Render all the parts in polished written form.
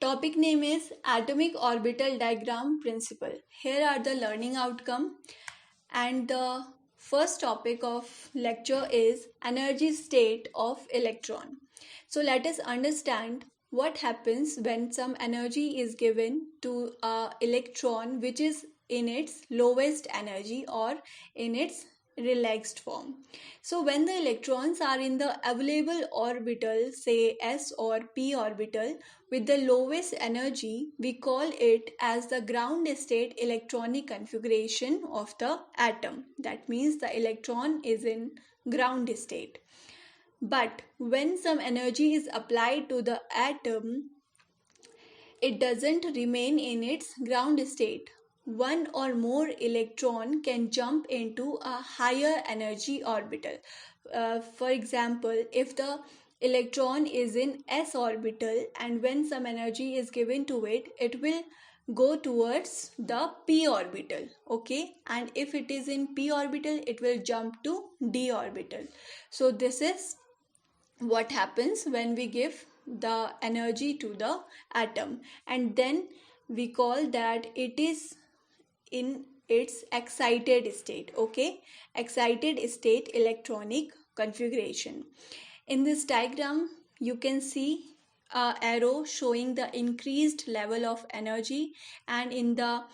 Topic name is Atomic Orbital Diagram Principle. Here are the learning outcome, and the first topic of lecture is energy state of electron. So let us understand what happens when some energy is given to a electron which is in its lowest energy or in its relaxed form. So when the electrons are in the available orbital, say s or p orbital, with the lowest energy, we call it as the ground state electronic configuration of the atom. That means the electron is in ground state. But when some energy is applied to the atom, it doesn't remain in its ground state. One or more electron can jump into a higher energy orbital. For example, if the electron is in s orbital and when some energy is given to it, it will go towards the p orbital. Okay, and if it is in p orbital, it will jump to d orbital. So this is what happens when we give the energy to the atom, and then we call that it is in its excited state. Okay, excited state electronic configuration. In this diagram you can see a arrow showing the increased level of energy, and in the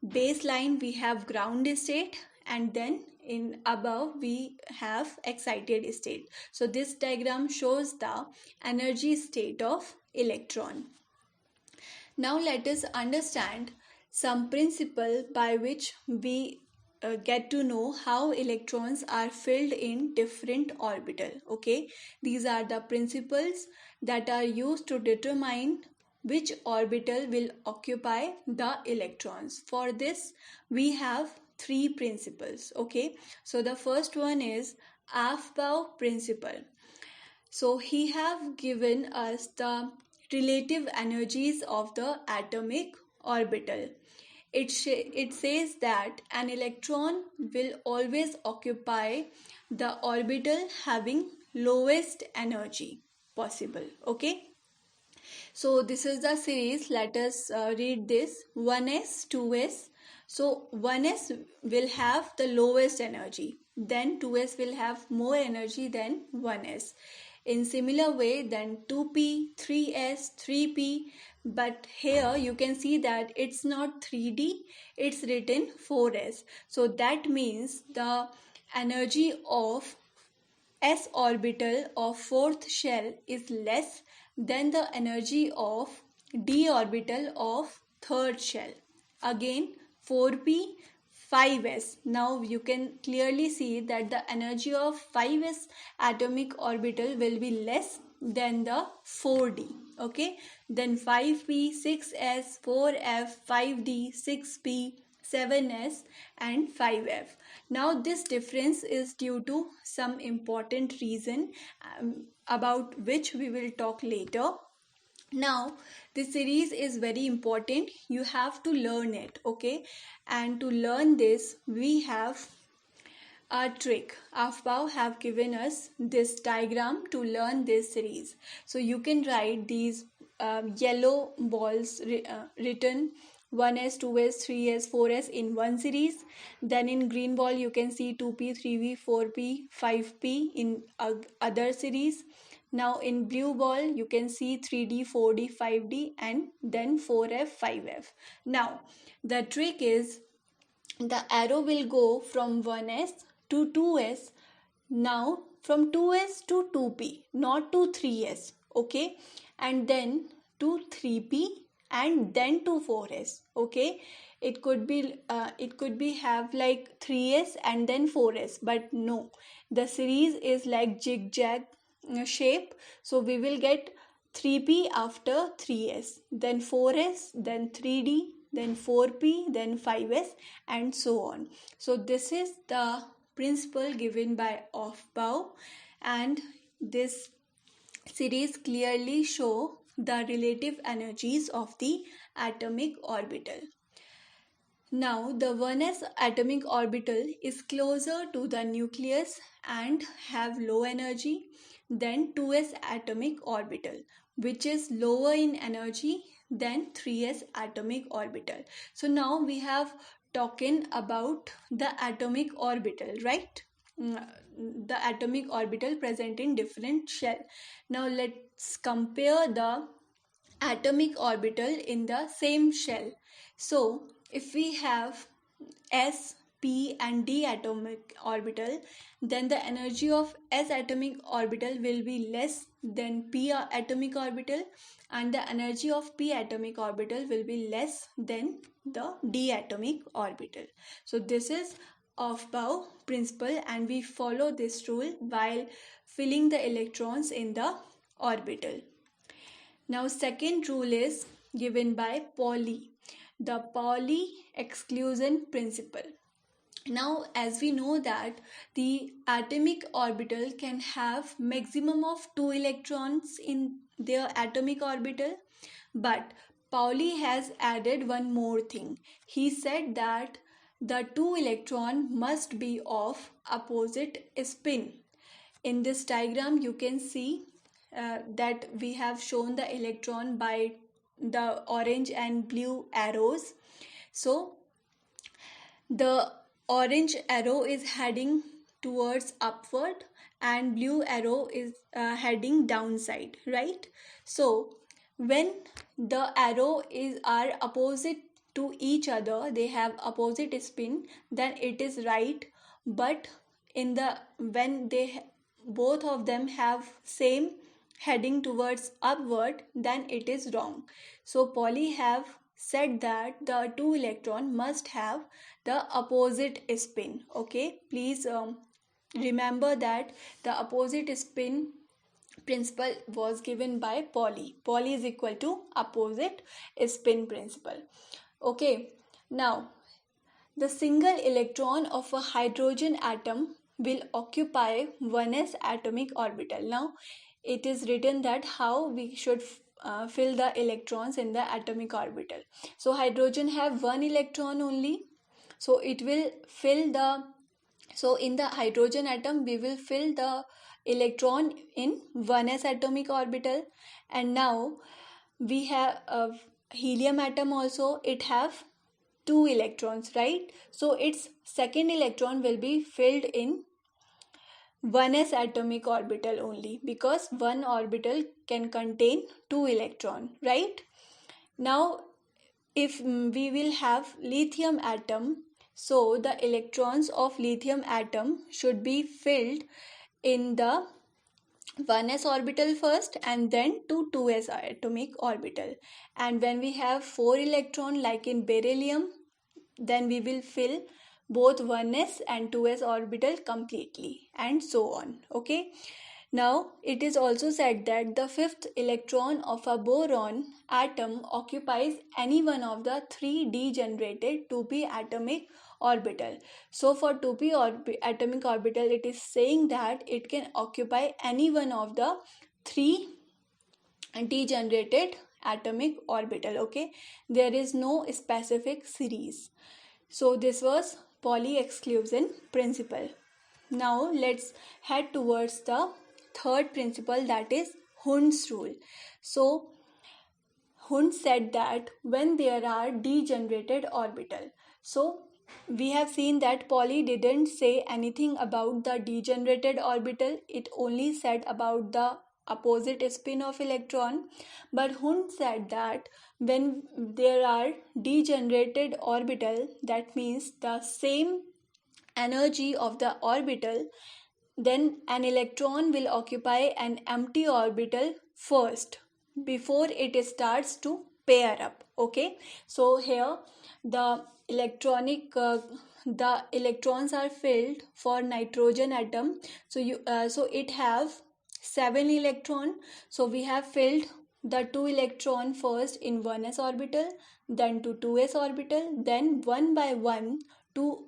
baseline we have ground state, and then in above we have excited state. So this diagram shows the energy state of electron. Now let us understand some principle by which we get to know how electrons are filled in different orbital. Okay, these are the principles that are used to determine which orbital will occupy the electrons. For this we have three principles. Okay, so the first one is Aufbau principle. So he have given us the relative energies of the atomic orbital. It says that an electron will always occupy the orbital having lowest energy possible. Okay, so this is the series. Let us read this. 1s, 2s. So 1s will have the lowest energy, then 2s will have more energy than 1s. In similar way, then 2p, 3s, 3p, but here you can see that it's not 3d, it's written 4s. So that means the energy of s orbital of fourth shell is less than the energy of d orbital of third shell. Again 4p, 5s. Now you can clearly see that the energy of 5s atomic orbital will be less than the 4d. Okay, then 5p, 6s, 4f, 5d, 6p, 7s and 5f. Now this difference is due to some important reason about which we will talk later. Now this series is very important, you have to learn it. Okay, and to learn this we have a trick. Aufbau have given us this diagram to learn this series. So you can write these yellow balls written 1s, 2s, 3s, 4s in one series. Then in green ball you can see 2p, 3p, 4p, 5p in other series. Now in blue ball you can see 3d, 4d, 5d and then 4f, 5f. Now the trick is the arrow will go from 1s to 2s. Now from 2s to 2p, not to 3s. Okay, and then to 3p and then to 4s. Okay, it could be have like 3s and then 4s, but no, the series is like zigzag shape. So we will get 3p after 3s, then 4s, then 3d, then 4p, then 5s and so on. So this is the principle given by Aufbau, and this series clearly show the relative energies of the atomic orbital. Now the 1s atomic orbital is closer to the nucleus and have low energy than 2s atomic orbital, which is lower in energy then 3s atomic orbital. So now we have talking about the atomic orbital, right? Mm, the atomic orbital present in different shell. Now let's compare the atomic orbital in the same shell. So if we have s, p and d atomic orbital, then the energy of s atomic orbital will be less than p atomic orbital, and the energy of p atomic orbital will be less than the d atomic orbital. So this is Aufbau principle, and we follow this rule while filling the electrons in the orbital. Now second rule is given by Pauli, the Pauli exclusion principle. Now as we know that the atomic orbital can have maximum of 2 electrons in their atomic orbital, but Pauli has added one more thing. He said that the 2 electron must be of opposite spin. In this diagram you can see that we have shown the electron by the orange and blue arrows. So the orange arrow is heading towards upward and blue arrow is heading downside, right? So when the arrow is are opposite to each other, they have opposite spin, then it is right. But in the when they both of them have same heading towards upward, then it is wrong. So Pauli have said that the two electron must have the opposite spin. Okay, please remember that the opposite spin principle was given by Pauli. Pauli is equal to opposite spin principle. Okay, now the single electron of a hydrogen atom will occupy 1s atomic orbital. Now it is written that how we should fill the electrons in the atomic orbital. So hydrogen have one electron only, so it will fill the, so in the hydrogen atom we will fill the electron in 1s atomic orbital. And now we have a helium atom also, it have two electrons, right? So its second electron will be filled in 1s atomic orbital only, because one orbital can contain two electron, right? Now if we will have lithium atom, so the electrons of lithium atom should be filled in the 1s orbital first and then to 2s atomic orbital. And when we have 4 electron like in beryllium, then we will fill both 1s and 2s orbital completely, and so on. Okay, now it is also said that the fifth electron of a boron atom occupies any one of the three degenerated 2p atomic orbital. So for 2p atomic orbital, it is saying that it can occupy any one of the three degenerated atomic orbital. Okay, there is no specific series. So this was Pauli exclusion principle. Now let's head towards the third principle, that is Hund's rule. So Hund said that when there are degenerated orbital, so we have seen that Pauli didn't say anything about the degenerated orbital, it only said about the opposite spin of electron. But Hund said that when there are degenerated orbital, that means the same energy of the orbital, then an electron will occupy an empty orbital first before it starts to pair up. Okay, so here the the electrons are filled for nitrogen atom. So so it have 7 electron, so we have filled the 2 electron first in 1s orbital, then to 2s orbital, then one by one to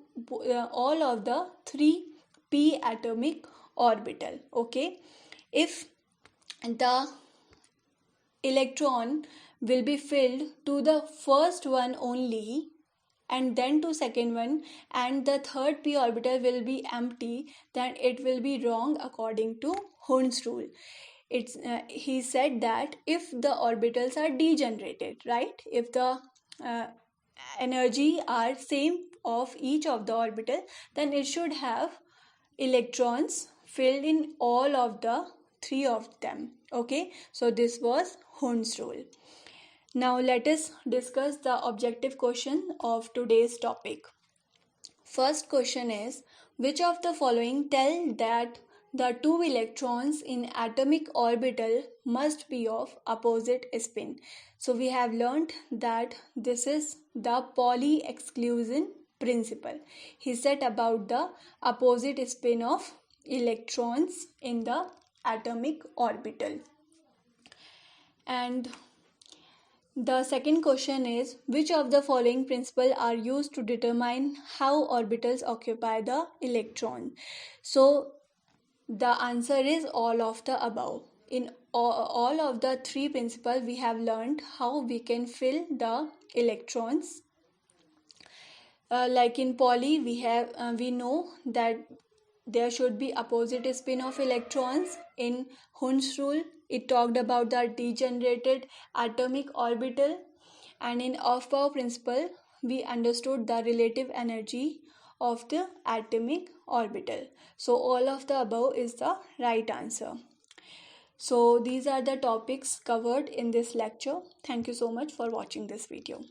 all of the 3p atomic orbital. Okay, if the electron will be filled to the first one only and then to second one, and the third p orbital will be empty, then it will be wrong according to Hund's rule. he said that if the orbitals are degenerated, right, if the uh, energy are same of each of the orbital, then it should have electrons filled in all of the three of them. Okay, so this was Hund's rule. Now let us discuss the objective question of today's topic. First question is, which of the following tell that the two electrons in atomic orbital must be of opposite spin? So we have learned that this is the Pauli exclusion principle. He said about the opposite spin of electrons in the atomic orbital. And the second question is, which of the following principles are used to determine how orbitals occupy the electron? So the answer is all of the above. In all of the three principles, we have learned how we can fill the electrons. Like in Pauli, we know that there should be opposite spin of electrons. In Hund's rule, it talked about the degenerated atomic orbital, and in Aufbau principle we understood the relative energy of the atomic orbital. So all of the above is the right answer. So these are the topics covered in this lecture. Thank you so much for watching this video.